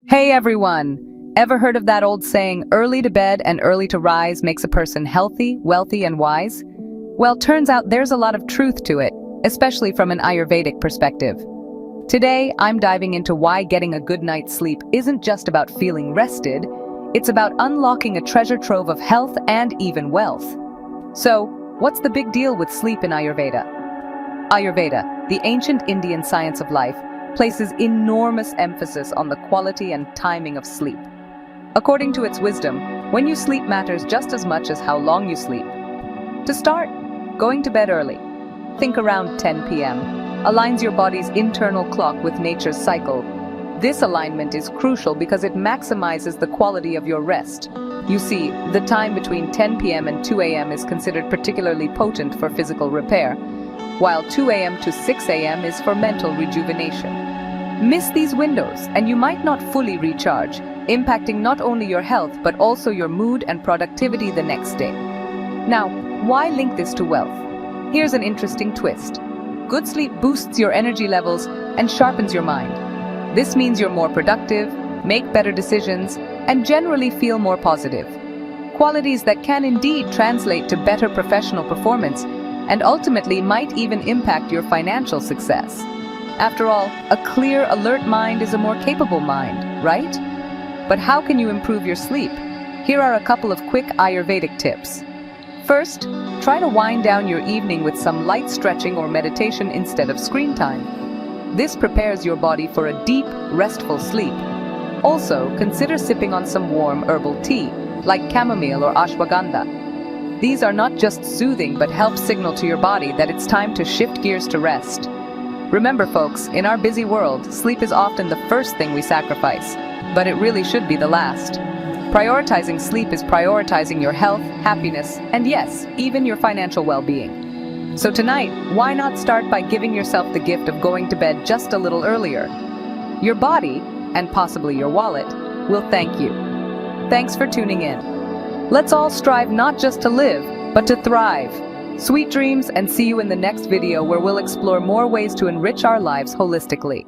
Hey everyone! Ever heard of that old saying, early to bed and early to rise makes a person healthy, wealthy, and wise? Well, turns out there's a lot of truth to it, especially from an Ayurvedic perspective. Today, I'm diving into why getting a good night's sleep isn't just about feeling rested, it's about unlocking a treasure trove of health and even wealth. So, what's the big deal with sleep in Ayurveda? Ayurveda, the ancient Indian science of life, places enormous emphasis on the quality and timing of sleep. According to its wisdom, when you sleep matters just as much as how long you sleep. To start, going to bed early. Think around 10 p.m. aligns your body's internal clock with nature's cycle. This alignment is crucial because it maximizes the quality of your rest. You see, the time between 10 p.m. and 2 a.m. is considered particularly potent for physical repair, while 2 a.m. to 6 a.m. is for mental rejuvenation. Miss these windows and you might not fully recharge, impacting not only your health but also your mood and productivity the next day. Now, why link this to wealth? Here's an interesting twist. Good sleep boosts your energy levels and sharpens your mind. This means you're more productive, make better decisions, and generally feel more positive. Qualities that can indeed translate to better professional performance and ultimately might even impact your financial success. After all, a clear, alert mind is a more capable mind, right? But how can you improve your sleep? Here are a couple of quick Ayurvedic tips. First, try to wind down your evening with some light stretching or meditation instead of screen time. This prepares your body for a deep, restful sleep. Also, consider sipping on some warm herbal tea, like chamomile or ashwagandha. These are not just soothing but help signal to your body that it's time to shift gears to rest. Remember folks, in our busy world, sleep is often the first thing we sacrifice, but it really should be the last. Prioritizing sleep is prioritizing your health, happiness, and yes, even your financial well-being. So tonight, why not start by giving yourself the gift of going to bed just a little earlier? Your body, and possibly your wallet, will thank you. Thanks for tuning in. Let's all strive not just to live, but to thrive. Sweet dreams, and see you in the next video where we'll explore more ways to enrich our lives holistically.